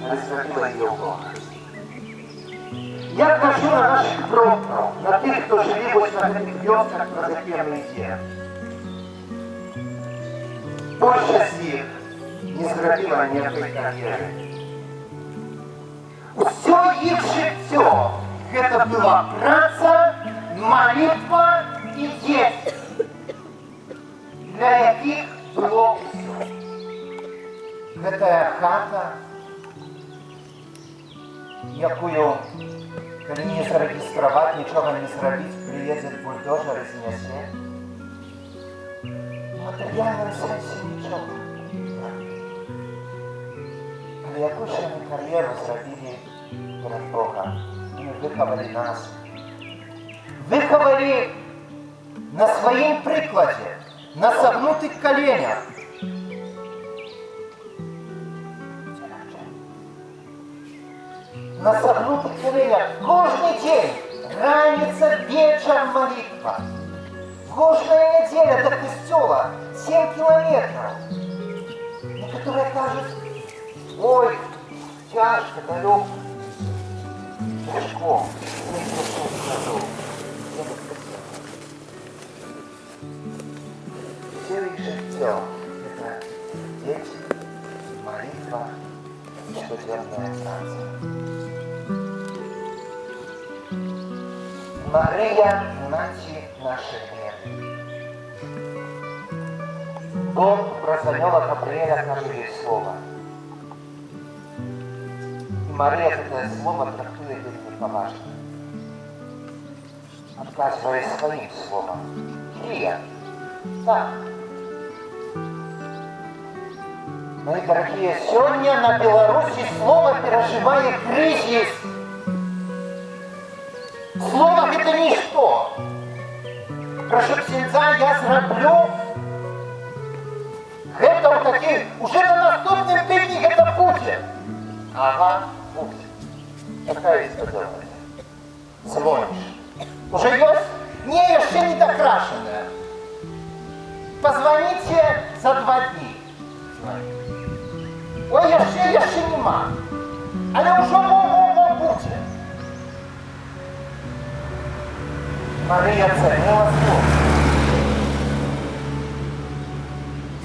M: Она зародила ее в Бога. Я кажу на наших брокеров, на тих, хто живе ось на цих вёсках на запевній є. Більше з них не зробила ніякої кар'єри. Все їх життя – це була праця, молитва і діти, для яких було все. Це хата, якою коли не зареєструвати, нічого не зробити, приїздять бульдозер і знесе. В матеріальному сенсі нічого. Але яку ще ми кар'єру зробили перед Богом? Вони виховали нас. Виховали на своїм прикладі, на согнутих коленях. На согнутых коленях каждый день, раница, вечер, молитва. Каждая неделя до костела 7 километров. Некоторые кажут, ой, тяжко, далеко. Тяжко, не скажу. Все их житье – это дети, молитва, ежедневная праца. Мария – мать нашей веры. Бог прозвонила Габриэля каждое слово. И Мария это слово трактует вельми поважно. Отказываясь своим словом. Крия. Так. Мои дорогие, сегодня на Беларуси слово переживает кризис. Слово – это ничто. Прошу ксенза, я зроблю. Это вот такие, уже на наступном тижні это будет. Ага, будет. Какая история? Звонишь. Уже есть? Не, еще не докрашенная. Позвоните за 2 дні. Ой, еще нема. Але уже во будет. Мария ценила слово.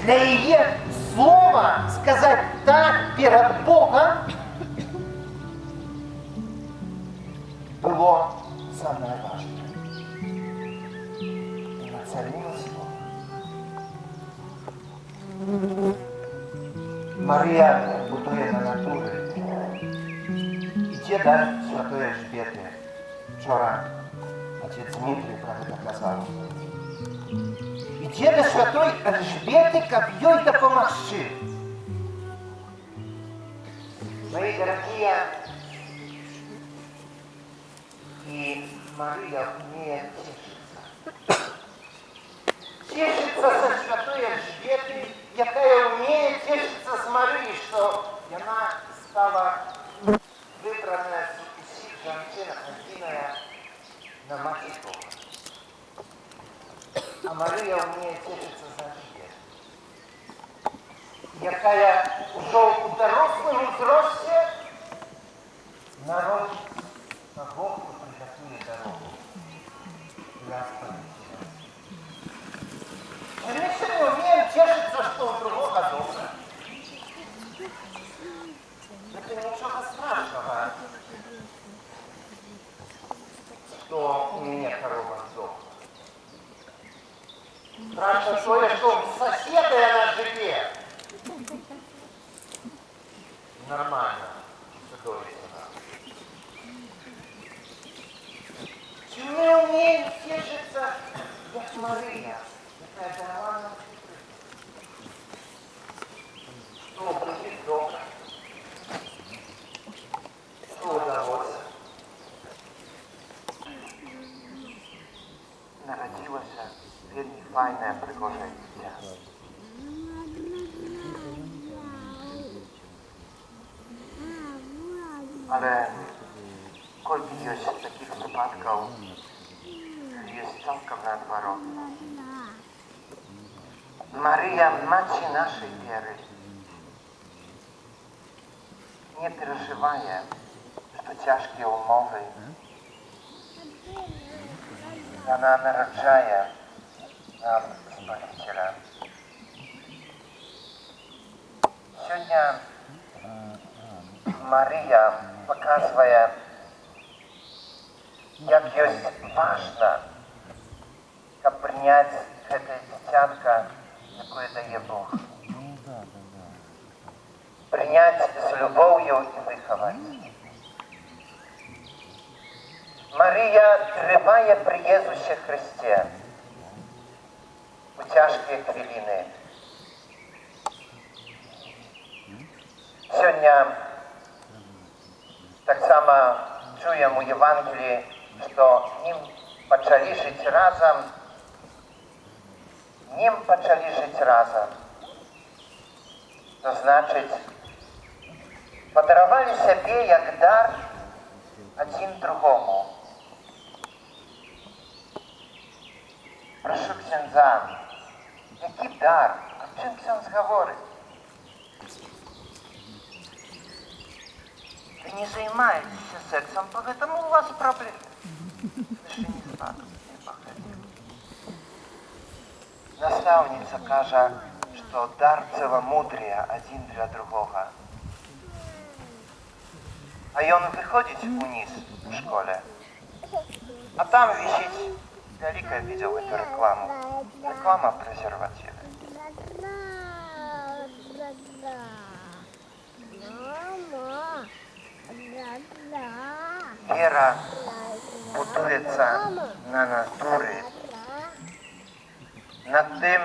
M: Для ее слова сказать так перед Богом было самое важное. Она ценила слово. Мария будує на натурі. І деда святої Ельжбети вчора отец Дмитрий про это казал. И деда святой Ельжбеты, как ей допомогши. Мои дорогие, и Мария умеет тешиться. Тешиться со святой Ельжбетой, якая умеет тешиться с Марией, что она стала выбранная из всех женщин, одиная на мать Бога. А Мария умеет тешиться за Ельжбету, якая уже у дорослому взросте народит, а Бог приготовит дорогу. Мы все не умеем тешиться, что у другого добро. Это ничего страшного, что у меня корова сдохла. Страшно то, что у соседа она живет. Божественне Пригожее дитя. Ale колькі ёсць такіх выпадкаў, ёсць цалкам наадварот. Марыя, маці нашай веры, не перажывае, што цяжкія ўмовы. Яна нараджае нам Збавіцеля. Сёння Марыя показвае, як ёсць важна, каб прыняць гэтае дзіцятка, якое дае Бог. Прыняць з любоўю і выхаваць. Марыя трывае пры Езусе Хрысце у цяжкія хвіліны. Сёння таксама чуем у Евангеліі, што ім пачалі жыць разам. Нім пачалі жыць разам. То значыць, падаравалі сябе як дар адзін другому. Прашу ксяндза, які дар? Аб чым ксяндз гаворыць? Вы не занимаетесь сексом, поэтому у вас проблемы. Наставница кажа, что дар целомудрия один для другого. А он выходит вниз в школе, а там висит великое видео эту рекламу. Реклама презервативы. Вера будуется на натуре, на тем,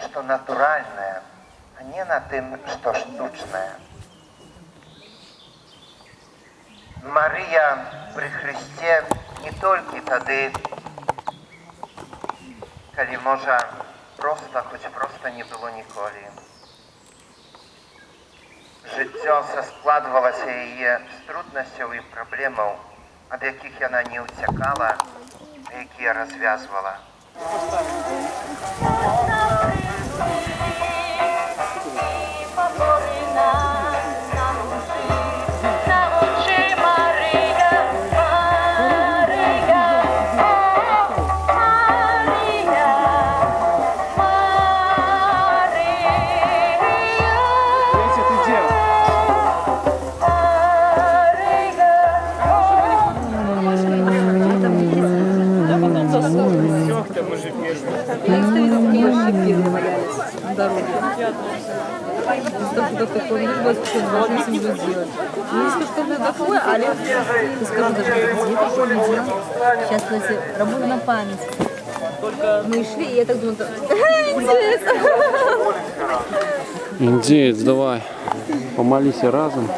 M: что натуральное, а не на тем, что штучное. Мария при Христе не только тады, коли може просто, хоть просто не было ніколи. Жыццё складвалася яе з труднасцяў і праблемаў, ад якіх яна не ўцякала, а якія развязвала.
N: Что такое, лишь бы что-то сделать. Не скажу, что это такое, а я скажу даже, сейчас, кстати, работа на память. Мы шли, и я так думала,
E: Индеец, давай, помолись разом.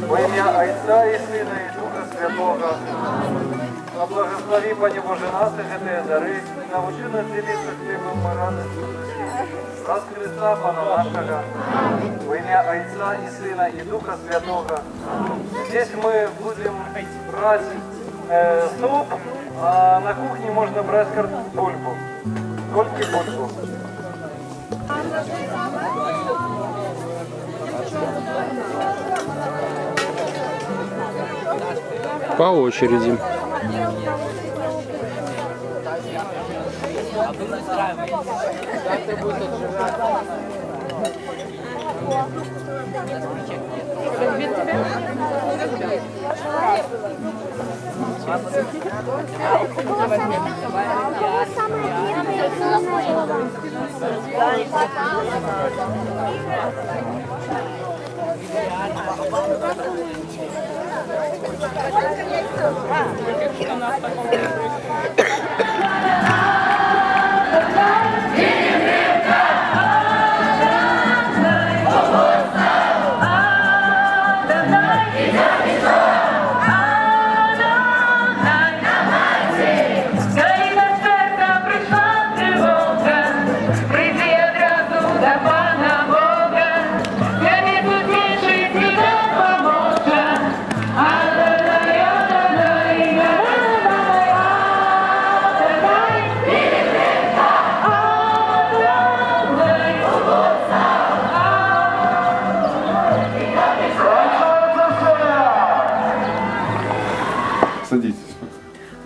O: Во ім'я Отця і Сина і Духа Святого, а благослови, Пане Боже, нас і житые дары, научи нас делиться хлебом и радостью души. Раз Христа, Пана нашего, во имя Отца и Сына и Духа Святого. Здесь мы будем брать суп, а на кухне можно брать бульбу. Только бульбу.
E: По очереди.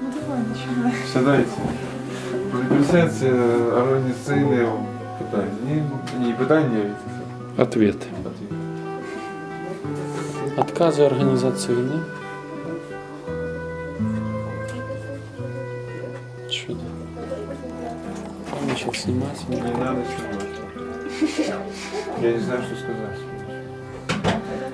F: Ну давай, начинай.
J: Сідайте. Приписайте організаційні питання. Не питання,
E: Ответ. Отказы организационные. Что да? Начал снимать.
J: Не надо снимать. Я не знаю, что сказать.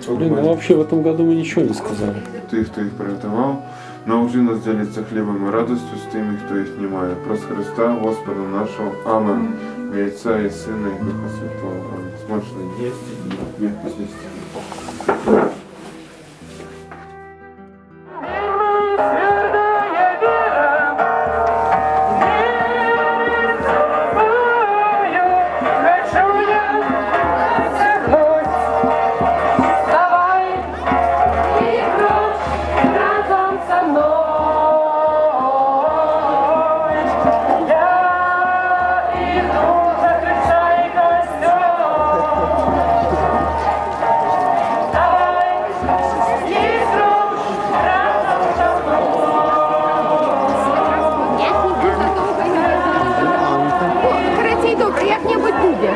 E: Блин, ну вообще в этом году мы ничего не сказали.
J: Ты, кто их приготовил, научи нас делиться хлебом и радостью с теми, кто их не мает. Прос Христа, Господа нашего. Аминь. В Отца и Сына и Духа Святого. Аминь. Смачно есть и век есть.
I: Карацей, добре, як-небудь буде.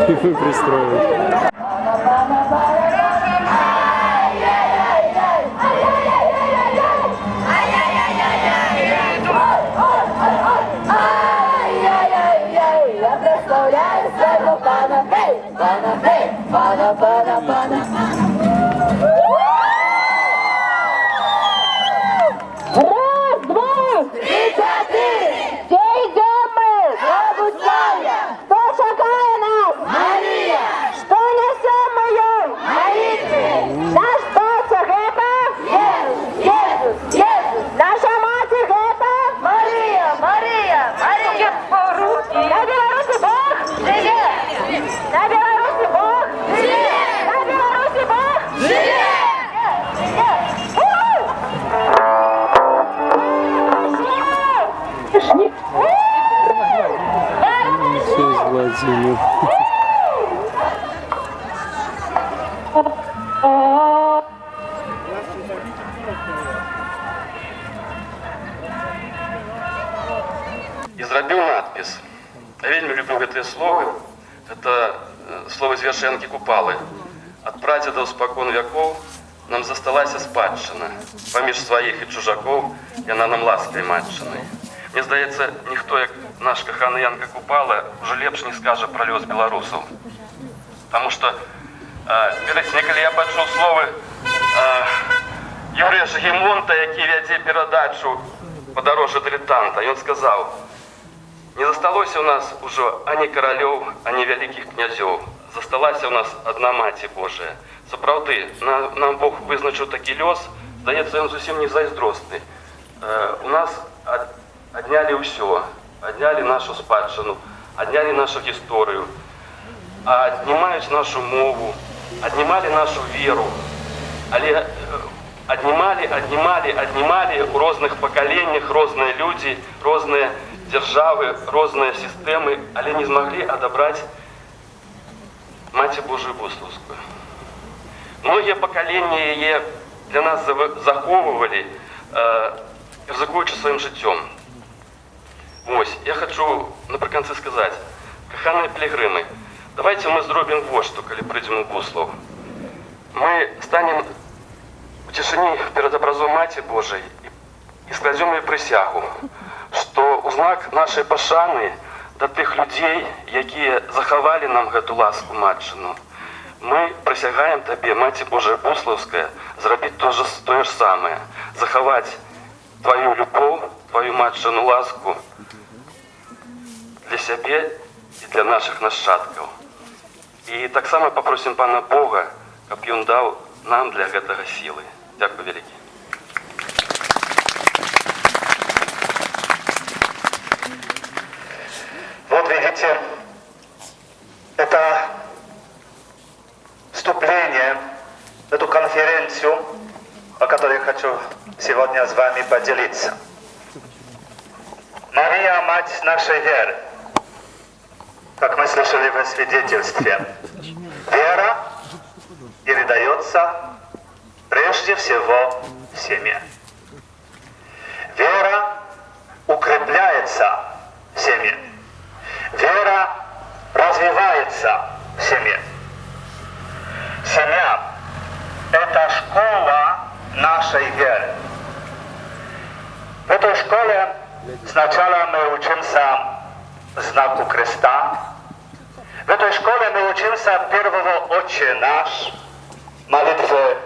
E: И вы пристроили.
I: Раз, два, три, чотири. Де йдемо ми? Зробить слав'я. Хто чекає нас? Марія. Що несемо їм? Молитви. Наш Бог гета? Єсус, Єсус, Єсус. Наша мати гета? Марія, Марія, Марія. На Білорусі Бог? Живе. На Білорусі Бог? Живе. На Білорусі Бог? Живе.
E: Все из Владимира.
B: І зробив надпис. Я вельми люблю гэтае слово. Это слово з Вершэнкі Купалы. Ад прадзедаў спакон вякоў нам засталася спадчына. Паміж сваіх і чужакоў яна нам ласкай матчынай. Мне здаецца, ніхто, як наш каханы Янка Купала, уже лепш не скажа пра лёс беларусаў. Таму што, ведаеце, некалі я пачуў словы Юрыя Жагімонта, які вядзе перадачу «Падарожжа дылетанта». Ён сказаў: «Не засталося ў нас ужо ані каралёў, ані вялікіх князёў. Засталася ў нас адна Маці Божая». Сапраўды, нам Бог вызначыў такі лёс, здаецца, ён зусім не зайздросны. У нас аднялі ўсё, аднялі нашу спадчыну, аднялі нашу гісторыю, аднімаюць нашу мову, аднімалі нашу веру, але аднімалі ў розных пакаленнях розныя людзі, розныя дзяржавы, розныя сістэмы, але не змаглі адабраць Маці Божую Буслаўскую. Многія пакаленні яе для нас захоўвалі, рызыкуючы сваім жыццём. Вось, я хочу напрыканцы сказаць: каханыя пілігрымы, давайте мы зробім вот што, калі прыйдзем у Буслаў. Мы станем у цішыні перад абразом Маці Божай і складзем ёй прысягу, што ў знак нашай пашаны да тых людзей, якія захавалі нам гэту ласку матчыну, мы прысягаем табе, Маці Божая Буслаўская, зрабіць тое ж самае, захаваць твою любоў, твою матчыну ласку для сябе і для нашых нашчадкаў. І таксама папросім Пана Бога, каб Ён даў нам для гэтага сілы. Дякую вялікі.
M: Вот видите, это вступление, конференцию, о которой хочу сегодня с вами поделиться. Мария, мать нашей веры, как мы слышали в свидетельстве, вера передается прежде всего в семье. Вера укрепляется в семье. Вера развивается в семье. Семья – это школа нашей веры. В этой школе сначала мы учимся знаку креста. В этой школе мы учимся первого «Отче наш», молитвы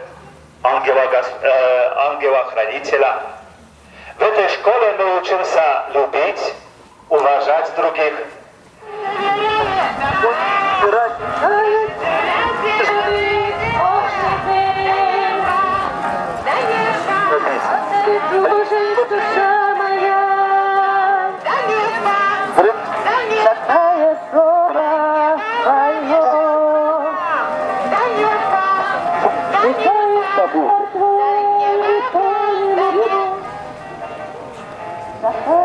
M: ангела-хранителя. В этой школе мы учимся любить, уважать других.
L: Ага.